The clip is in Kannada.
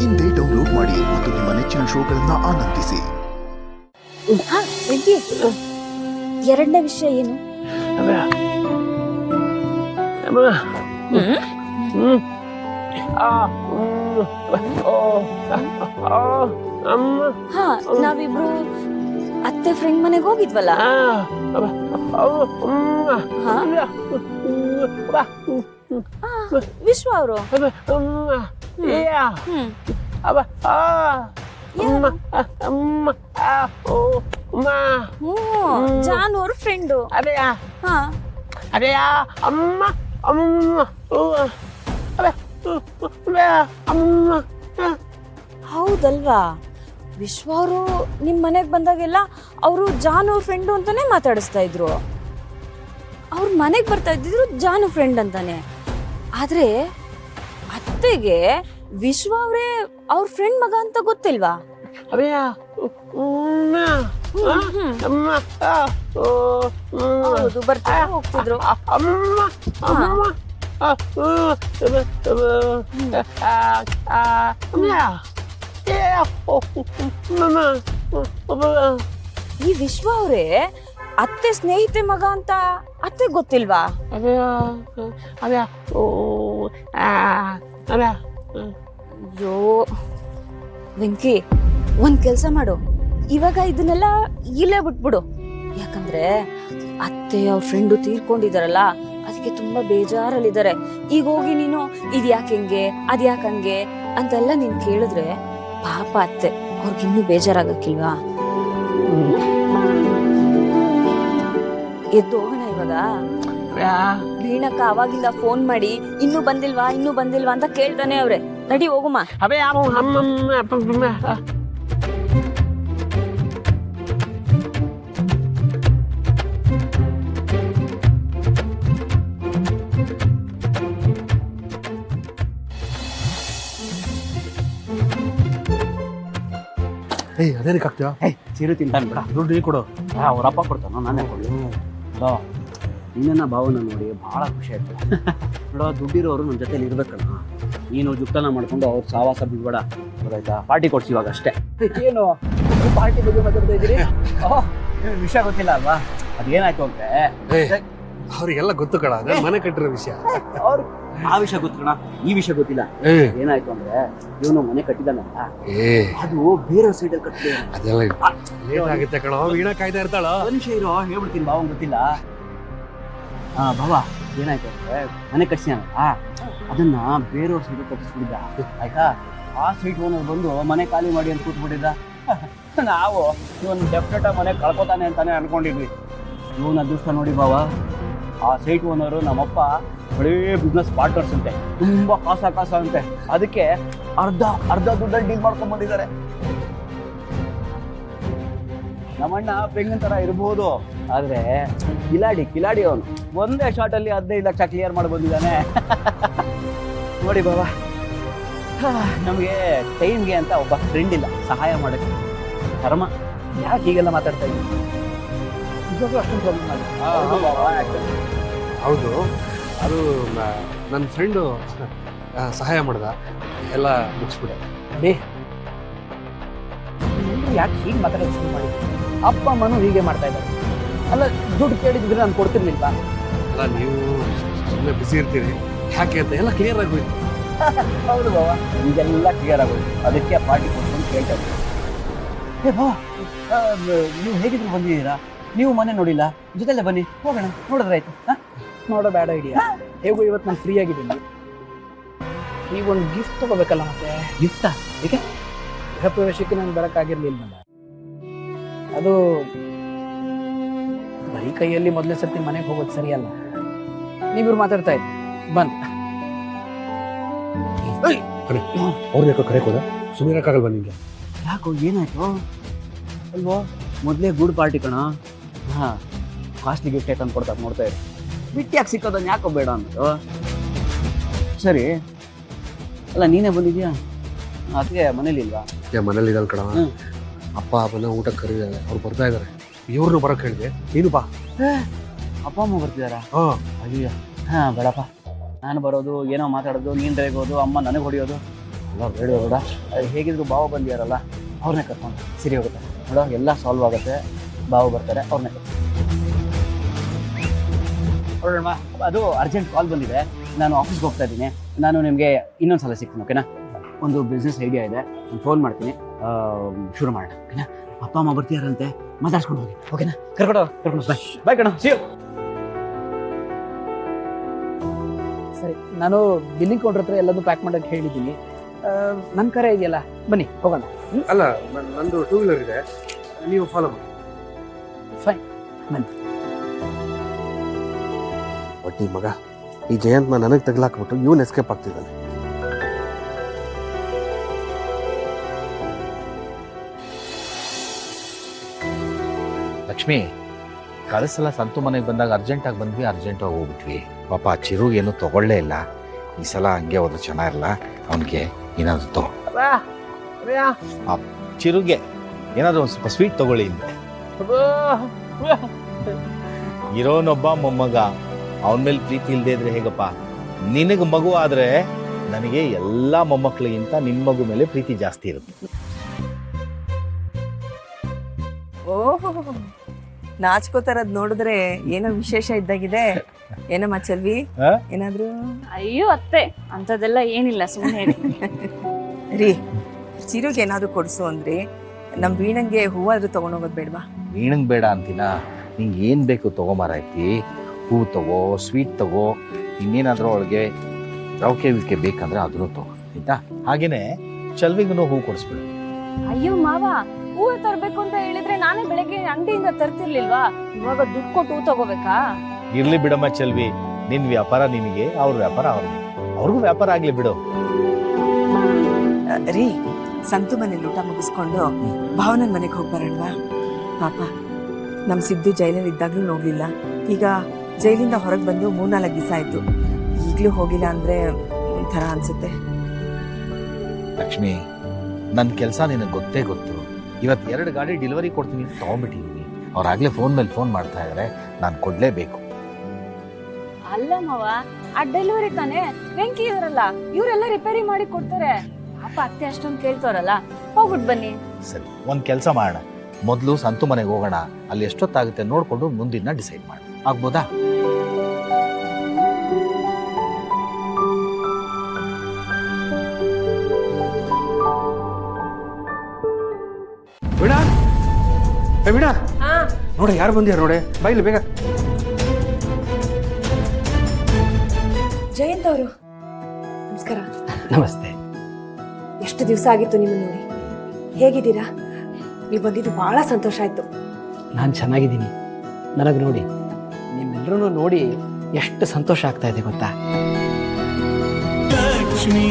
ಇಂದೇ ಡೌನ್ಲೋಡ್ ಮಾಡಿ ಮತ್ತು ನಿಮ್ಮ ನೆಚ್ಚಿನ ಶೋಗಳನ್ನ ಆನಂದಿಸಿ. ಎರಡನೇ ವಿಷಯ ಏನು? ಹಾ, ನಾವಿಬ್ರು ಅತ್ತೆ ಫ್ರೆಂಡ್ ಮನೆಗೆ ಹೋಗಿದ್ವಲ್ಲ. ವಿಶ್ವ ಅವರು ಜಾನ್ ಅವ್ರ ಫ್ರೆಂಡು. ಹೌದಲ್ವಾ? ವಿಶ್ವ ಅವರು ನಿಮ್ ಮನೆಗ್ ಬಂದಾಗೆಲ್ಲ ಅವರು ಜಾನ್ ಅವ್ರ ಫ್ರೆಂಡು ಅಂತಾನೆ ಮಾತಾಡಿಸ್ತಾ ಇದ್ರು. ಅವ್ರ ಮನೆಗ್ ಬರ್ತಾ ಇದ್ದಿದ್ರು ಜಾನು ಫ್ರೆಂಡ್ ಅಂತಾನೆ. ಆದ್ರೆ ಅತ್ತೆಗೆ ವಿಶ್ವ ಅವರೇ ಅವ್ರ ಫ್ರೆಂಡ್ ಮಗ ಅಂತ ಗೊತ್ತಿಲ್ವಾ? ಹೌದು, ಬರ್ತಾ ಹೋಗ್ತಿದ್ರು. ಈ ವಿಶ್ವ ಅವರೇ ಅತ್ತೆ ಸ್ನೇಹಿತೆ ಮಗ ಅಂತ ಅತ್ತೆ ಗೊತ್ತಿಲ್ವಾ? ಅಯ್ಯೋ ವೆಂಕಿ, ಒಂದ್ ಕೆಲ್ಸ ಮಾಡು, ಇವಾಗ ಇದನ್ನೆಲ್ಲ ಇಲ್ಲೇ ಬಿಟ್ಬಿಡು. ಯಾಕಂದ್ರೆ ಅತ್ತೆ ಅವ್ರ ಫ್ರೆಂಡು ತೀರ್ಕೊಂಡಿದಾರಲ್ಲ, ಅದಕ್ಕೆ ತುಂಬಾ ಬೇಜಾರಲ್ಲಿದ್ದಾರೆ. ಈಗ ಹೋಗಿ ನೀನು ಇದ್ಯಾಕೆ ಹಿಂಗೆ ಅದ್ಯಾಕಂಗೆ ಅಂತೆಲ್ಲ ನೀನ್ ಕೇಳಿದ್ರೆ ಪಾಪ ಅತ್ತೆ ಅವ್ರಿಗಿನ್ನೂ ಬೇಜಾರಾಗಕ್ಕಿಲ್ವಾ? ಎದ್ದು ಹೋಗೋಣ ಇವಾಗ. ವೀಣಕ್ಕ ಅವಾಗಿಂದ ಫೋನ್ ಮಾಡಿ ಇನ್ನೂ ಬಂದಿಲ್ವಾ ಅಂತ ಕೇಳ್ತಾನೆ ಅವ್ರೆ. ನಡಿ ಹೋಗುಮ. ಅದೇನಕ್ಕೆ ಆಗ್ತೀವ? ಸೀರೆ ತಿಂತಾನೆ ಬಿಡ, ದುಡ್ಡು ನೀ ಕೊಡು. ಅವ್ರಪ್ಪ ಕೊಡ್ತಾನ, ನಾನೇ ಕೊಡಿ. ನಿನ್ನ ಭಾವನ ನೋಡಿ ಬಹಳ ಖುಷಿ ಆಯ್ತು. ನೋಡೋ, ದುಡ್ಡಿರೋರು ನನ್ನ ಜೊತೆಲಿ ಇರ್ಬೇಕಣ್ಣ. ನೀನು ಜುಕ್ತನ ಮಾಡ್ಕೊಂಡು ಅವ್ರ ಸಾವಾಸ ಬಿಡ್ಬೇಡ, ಗೊತ್ತಾಯ್ತಾ? ಪಾರ್ಟಿ ಕೊಡ್ಸಿ ಇವಾಗ ಅಷ್ಟೇ. ಏನು ಪಾರ್ಟಿ ಬಗ್ಗೆ ಮಾತಾಡ್ತಾ ಇದ್ದೀರಿ? ವಿಷಯ ಗೊತ್ತಿಲ್ಲ ಅಲ್ವಾ? ಅದೇನಾಯ್ತು ಅಂದ್ರೆ ಅವ್ರಿಗೆಲ್ಲ ಗೊತ್ತು ಕಣ, ಮನೆ ಕಟ್ಟಿರೋ ವಿಷಯ. ಅವ್ರು ಆ ವಿಷಯ ಗೊತ್ತಣ, ಈ ವಿಷಯ ಗೊತ್ತಿಲ್ಲ. ಏನಾಯ್ತು ಅಂದ್ರೆ ಇವನು ಮನೆ ಕಟ್ಟಿದಾನಲ್ಲ, ಅದು ಬೇರೆ ಸೈಡಲ್ಲಿ ಕಟ್ಟಿದೆ. ಅದೆಲ್ಲ ಏನಾಗುತ್ತೆ ಕಣ, ವೀಣಾ ಕಾಯ್ತಾ ಇರ್ತಾಳ. ಮನುಷ್ಯ ಇರೋ ಹೇಳ್ಬಿಡ್ತೀನಿ, ಭಾವ ಗೊತ್ತಿಲ್ಲ. ಭಾವ ಏನಾಯ್ತು ಅಂದ್ರೆ ಮನೆ ಕಟ್ಸಿನಲ್ಲ, ಅದನ್ನ ಬೇರೆಯವ್ರ ಸೈಡ್ ಕಟ್ಟಿಸ್ಬಿಟ್ಟಿದ್ದ, ಆಯ್ತಾ? ಆ ಸೈಟ್ ಓನರ್ ಬಂದು ಮನೆ ಖಾಲಿ ಮಾಡಿ ಅಂತ ಕೂತ್ಬಿಟ್ಟಿದ್ದ. ನಾವು ಇವನ್ ಡೆಫಿನೆಟ್ ಮನೆ ಕಳ್ಕೊತಾನೆ ಅಂತಾನೆ ಅನ್ಕೊಂಡಿದ್ವಿ. ಇವನ ಅದೃಷ್ಟ ನೋಡಿ ಭಾವ, ಆ ಸೈಟ್ ಓನರು ನಮ್ಮಪ್ಪ ಒಳ್ಳೆ ಬಿಸ್ನೆಸ್ ಪಾರ್ಟ್ನರ್ಸ್ ಅಂತೆ, ತುಂಬಾ ಕಾಸ ಅಂತೆ. ಅದಕ್ಕೆ ಅರ್ಧ ದುಡ್ಡಲ್ಲಿ ಡೀಲ್ ಮಾಡ್ಕೊಂಡ್ ಬಂದಿದ್ದಾರೆ. ನಮ್ಮಣ್ಣ ಪೆಂಗನ್ ತರ ಇರ್ಬೋದು, ಆದ್ರೆ ಕಿಲಾಡಿ ಅವನು. ಒಂದೇ ಶಾರ್ಟ್ ಅಲ್ಲಿ 15 ಲಕ್ಷ ಕ್ಲಿಯರ್ ಮಾಡಿ ಬಂದಿದ್ದಾನೆ. ನೋಡಿ ಬಾಬಾ, ನಮ್ಗೆ ಟೈಮ್ಗೆ ಅಂತ ಒಬ್ಬ ಫ್ರೆಂಡ್ ಇಲ್ಲ ಸಹಾಯ ಮಾಡಕ್ಕೆ. ಕರ್ಮ, ಯಾಕೆ ಹೀಗೆಲ್ಲ ಮಾತಾಡ್ತಾ ಇದ್ದೀನಿ? ಅಷ್ಟೊಂದು ಪ್ರಾಬ್ಲಮ್ ಆಗಿದೆ. ಹೌದು, ಅದು ನನ್ನ ಫ್ರೆಂಡು ಸಹಾಯ ಮಾಡ್ದ, ಎಲ್ಲ ಮುಗಿಸ್ಬಿಟ್ಟೆ. ಯಾಕೆ ಹೀಗೆ ಮಾತಾಡೋದು ಶುರು ಮಾಡಿ? ಅಪ್ಪ ಅಮ್ಮನೂ ಹೀಗೆ ಮಾಡ್ತಾ ಇದ್ದಾರೆ. ಅಲ್ಲ, ದುಡ್ಡು ಕೇಳಿದ್ರೆ ನಾನು ಕೊಡ್ತಿರ್ಲಿಲ್ವಾ? ಅಲ್ಲ, ನೀವು ಸುಮ್ಮನೆ ಬಿಸಿ ಇರ್ತೀರಿ, ಯಾಕೆ ಅಂತ ಎಲ್ಲ ಕ್ಲಿಯರ್ ಆಗೋಯ್ತು. ಹೌದು ಬಾಬಾ, ಈಗೆಲ್ಲ ಕ್ಲಿಯರ್ ಆಗೋಯ್ತು. ಅದಕ್ಕೆ ಪಾರ್ಟಿ ಕೊಡ್ಕೊಂಡು ಕೇಳ್ತಾ ಇದ್ದೀನಿ. ನೀವು ಹೇಗಿದ್ರು ಬಂದಿದ್ದೀರಾ? ನೀವು ಮನೆ ನೋಡಿಲ್ಲ, ಜೊತೆಲೆ ಬನ್ನಿ, ಹೋಗೋಣ, ನೋಡಿದ್ರಾಯ್ತು. ನೋಡೋ ಬೇಡ ಐಡಿಯಾ. ಹೇಗೂ ಇವತ್ತು ನಾನು ಫ್ರೀ ಆಗಿದ್ದೀನಿ. ನೀವೊಂದು ಗಿಫ್ಟ್ ತಗೋಬೇಕಲ್ಲ. ಮತ್ತೆ ಗಿಫ್ಟಾ? ಏಕೆ? ಗೃಹ ಪ್ರವೇಶಕ್ಕೆ ನಾನು ಬರೋಕ್ಕಾಗಿರ್ಲಿಲ್ಲ. ಅದು ಬರೀ ಕೈಯಲ್ಲಿ ಮೊದಲೇ ಸರ್ತಿ ಮನೆಗೆ ಹೋಗೋದು ಸರಿಯಲ್ಲ. ನೀವಿಬ್ರು ಮಾತಾಡ್ತಾ ಇದ್ರಿ, ಬಂದ್. ಅವ್ರು ಯಾಕೋ ಕರೆ ಹೋದ? ಸುಮ್ಮನಿರಕ್ಕಾಗಲ್ವಾ ನಿಂಗೆ? ಯಾಕೋ, ಏನಾಯ್ತು? ಅಲ್ವೋ, ಮೊದಲೇ ಗುಡ್ ಪಾರ್ಟಿ ಕಣ. ಕಾಸ್ಟ್ಲಿ ಗಿಫ್ಟ್ ಯಾಕಂತ ಕೊಡ್ತಾರೆ, ನೋಡ್ತಾ ಇರಿ. ಬಿಟ್ಟು ಯಾಕೆ ಸಿಕ್ಕೋದನ್ನ ಯಾಕೋ ಬೇಡ ಅಂದ್ರು. ಸರಿ, ಅಲ್ಲ ನೀನೇ ಬಂದಿದ್ಯಾ? ಅದಕ್ಕೆ ಮನೇಲಿ ಇಲ್ವಾ? ಮನೇಲಿ ಇದ್ದಲ್ ಕಣ. ಅಪ್ಪ ಅಮ್ಮನ ಊಟಕ್ಕೆ ಕರೀತಾರೆ, ಅವ್ರು ಬರ್ತಾ ಇದಾರೆ. ಇವ್ರನ್ನು ಬರೋಕೆ ಹೇಳಿದೆ, ನೀನು ಬಾ. ಅಪ್ಪ ಅಮ್ಮ ಬರ್ತಿದಾರಾ? ಅಯ್ಯ, ಬೇಡಪ್ಪ. ನಾನು ಬರೋದು, ಏನೋ ಮಾತಾಡೋದು, ನೀನು ರೇಗೋದು, ಅಮ್ಮ ನನಗೆ ಹೊಡಿಯೋದು, ಎಲ್ಲ ಬೇಡ ಬೇಡ, ಹೇಗಿದ್ರು ಬಾವ ಬಂದಿಯಾರಲ್ಲ ಅವ್ರನ್ನೇ ಕರ್ಕೊಂಡು ಸರಿ ಹೋಗುತ್ತೆ ನೋಡೋ, ಎಲ್ಲ ಸಾಲ್ವ್ ಆಗುತ್ತೆ. ಬಾವ ಬರ್ತಾರೆ, ಅವ್ರನ್ನೇ ನೋಡೋಣ. ಅದು ಅರ್ಜೆಂಟ್ ಕಾಲ್ ಬಂದಿದೆ, ನಾನು ಆಫೀಸ್ಗೆ ಹೋಗ್ತಾ ಇದ್ದೀನಿ. ನಾನು ನಿಮಗೆ ಇನ್ನೊಂದು ಸಲ ಸಿಗ್ತೀನಿ, ಓಕೆನಾ? ಒಂದು ಬಿಸ್ನೆಸ್ ಐಡಿಯಾ ಇದೆ, ನಾನು ಫೋನ್ ಮಾಡ್ತೀನಿ, ಶುರು ಮಾಡೋಣ, ಓಕೆನಾ? ಅಪ್ಪ ಅಮ್ಮ ಬರ್ತೀಯಾರಂತೆ, ಮಾತಾಡ್ಸ್ಕೊಂಡು ಹೋಗಿ, ಓಕೆನಾ? ಕರ್ಕೊಂಡು ಬಾಯ್ ಬಾಯ್ ಕಣ, ಸಿ ಯು. ಸರಿ, ನಾನು ಬಿಲ್ಲಿಂಗ್ ಕೌಂಟರ್ ಹತ್ರ ಎಲ್ಲದೂ ಪ್ಯಾಕ್ ಮಾಡೋಕ್ಕೆ ಹೇಳಿದ್ದೀನಿ. ನನ್ನ ಕರೆ ಇದೆಯಲ್ಲ, ಬನ್ನಿ ಹೋಗೋಣ. ಅಲ್ಲ, ನಂದು 2 ವೀಲರ್ ಇದೆ, ನೀವು ಫಾಲೋ ಮಾಡಿ. ಫೈನ್, ಬನ್ನಿ. ಒಟ್ಟಿ ಮಗ ಈ ಜಯಂತ್ನ ನನಗೆ ತಗ್ಲಾಕ್ಬಿಟ್ಟು ಇವನ್ ಎಸ್ಕೇಪ್ ಆಗ್ತಿದ್ದಾನೆ. ಲಕ್ಷ್ಮಿ, ಕಳಿಸಲ ಸಂತು ಮನೆಗೆ ಬಂದಾಗ ಅರ್ಜೆಂಟಾಗಿ ಬಂದ್ವಿ, ಅರ್ಜೆಂಟಾಗಿ ಹೋಗ್ಬಿಟ್ವಿ. ಪಾಪ ಚಿರುಗೆ ಏನು ತಗೊಳ್ಳೇ ಇಲ್ಲ. ಈ ಸಲ ಹಂಗೆ ಹೋದ್ರೆ ಚೆನ್ನಾಗಿರಲ್ಲ, ಅವನಿಗೆ ಏನಾದ್ರು ತಗೋ. ಚಿರುಗೆ ಏನಾದರೂ ಒಂದು ಸ್ವಲ್ಪ ಸ್ವೀಟ್ ತಗೊಳ್ಳಿ. ಇರೋನೊಬ್ಬ ಮೊಮ್ಮಗ, ಅವನ ಮೇಲೆ ಪ್ರೀತಿ ಇಲ್ಲದೆ ಇದ್ರೆ ಹೇಗಪ್ಪ? ನಿನಗೆ ಮಗು ಆದರೆ ನನಗೆ ಎಲ್ಲ ಮೊಮ್ಮಕ್ಕಳಿಗಿಂತ ನಿನ್ನ ಮಗು ಮೇಲೆ ಪ್ರೀತಿ ಜಾಸ್ತಿ ಇರುತ್ತೆ. ಓಹೋ, ನಾಚ್ಕೋತಾರದ್ ನೋಡಿದ್ರೆ ಏನೋ ವಿಶೇಷ ಇದ್ದಾಗಿದೆ. ಏನಮ್ಮ ಚೆಲ್ವಿ, ಏನಾದ್ರು? ಅಯ್ಯೋ ಅತ್ತೆ, ಅಂಥದ್ದೆಲ್ಲ ಏನಿಲ್ಲ, ಸುಮ್ಮನೆ ರೀ, ಚಿರುಗೆ ಏನಾದ್ರು ಕೊಡ್ಸು ಅಂದ್ರಿ, ನಮ್ ವೀಣಂಗೆ ಹೂವಾದ್ರೂ ತಗೊಂಡೋಗೋದ್ ಬೇಡ್ವಾ? ವೀಣಂಗೆ ಬೇಡ ಅಂತೀನ, ನಿಂಗೆ ಏನು ಬೇಕು ತಗೊಂಬಾರೈತಿ. ಹೂ ತಗೋ, ಸ್ವೀಟ್ ತಗೋ, ಇನ್ನೇನಾದರೂ ಅವಳಿಗೆ ರೌಕೆ ವಿಕೆ ಬೇಕಂದ್ರೆ ಅದನ್ನು ತಗೋ, ಆಯ್ತಾ? ಹಾಗೇನೆ ಚಲ್ವಿಗೂ ಹೂ ಕೊಡಿಸ್ಬಿಡು. ಅಯ್ಯೋ ಮಾವ, ಹೂವು ತರ್ಬೇಕು ಅಂತ ಹೇಳಿದ್ರೆ ನಾನೇ ಬೆಳಗ್ಗೆ ಅಂಗಡಿಯಿಂದ ತರ್ತಿರ್ಲಿಲ್ವಾ? ಇವಾಗ ದುಡ್ಡು ಕೊಟ್ಟು ಹೂ ತಗೋಬೇಕಾ? ಇರ್ಲಿ ಬಿಡಮ್ಮ ಚಲ್ವಿ, ನಿನ್ ವ್ಯಾಪಾರ ನಿನಗೆ, ಅವ್ರ ವ್ಯಾಪಾರ ಅವ್ರಿಗೆ, ಅವ್ರಿಗೂ ವ್ಯಾಪಾರ ಆಗ್ಲಿ ಬಿಡು. ರೀ, ಸಂತು ಮನೇಲಿ ಊಟ ಮುಗಿಸ್ಕೊಂಡು ಭಾವನನ್ ಮನೆಗೆ ಹೋಗಿ ಬರೋಣವಾ? ಪಾಪ ನಮ್ ಸಿದ್ದು ಜೈಲಲ್ಲಿ ಇದ್ದಾಗ್ಲೂ ನೋಡ್ಲಿಲ್ಲ, ಈಗ ಜೈಲಿಂದ ಹೊರಗೆ ಬಂದು 3-4 ದಿವಸ ಆಯ್ತು, ಈಗ್ಲೂ ಹೋಗಿಲ್ಲ ಅಂದ್ರೆ ಒಂಥರ ಅನ್ಸುತ್ತೆ. ಲಕ್ಷ್ಮಿ, ನನ್ನ ಕೆಲಸ ನಿನಗೆ ಗೊತ್ತೇ ಗೊತ್ತು. ಇವತ್ತು 2 ಗಾಡಿ ಡೆಲಿವರಿ ಕೊಡ್ತೀನಿ ಅಂತ ತಗೊಂಡ್ಬಿಟ್ಟಿದ್ದೀನಿ. ಅವ್ರಾಗಲೇ ಫೋನ್ ಮೇಲೆ ಫೋನ್ ಮಾಡ್ತಾ ಇದ್ದಾರೆ, ನಾನು ಕೊಡಲೇಬೇಕು. ಅಲ್ಲ ಮಾವ, ಆ ಡೆಲಿವರಿ ತಾನೇ ವೆಂಕಿ ಇವರಲ್ಲ, ಇವರೆಲ್ಲ ರಿಪೇರಿ ಮಾಡಿ ಕೊಡ್ತಾರೆ. ಪಾಪ ಅತ್ತೆ ಅಷ್ಟೊಂದು ಕೇಳ್ತಾರಲ್ಲ, ಹೋಗ್ಬಿಟ್ಟು ಬನ್ನಿ. ಸರಿ, ಒಂದು ಕೆಲಸ ಮಾಡೋಣ, ಮೊದಲು ಸಂತು ಮನೆಗೆ ಹೋಗೋಣ, ಅಲ್ಲಿ ಎಷ್ಟೊತ್ತಾಗುತ್ತೆ ನೋಡಿಕೊಂಡು ಮುಂದಿನ ಡಿಸೈಡ್ ಮಾಡಿ, ಆಗ್ಬೋದಾ? ಬಿಡ ಬಿಡ, ನೋಡಿ ಯಾರು ಬಂದ್ಯಾರ ನೋಡಿ, ಬೈಲಿ ಬೇಗ. ಜಯಂತ್ ಅವರು ನಮಸ್ಕಾರ. ನಮಸ್ತೆ. ಎಷ್ಟು ದಿವಸ ಆಗಿತ್ತು ನಿಮ್ಮ ನೋಡಿ, ಹೇಗಿದ್ದೀರಾ? ನೀವು ಬಂದಿದ್ದು ಬಹಳ ಸಂತೋಷ ಆಯ್ತು. ನಾನು ಚೆನ್ನಾಗಿದ್ದೀನಿ. ನನಗೆ ನೋಡಿ, ನಿಮ್ಮೆಲ್ಲರೂ ನೋಡಿ ಎಷ್ಟು ಸಂತೋಷ ಆಗ್ತಾ ಇದೆ ಗೊತ್ತಾ? ಲಕ್ಷ್ಮೀ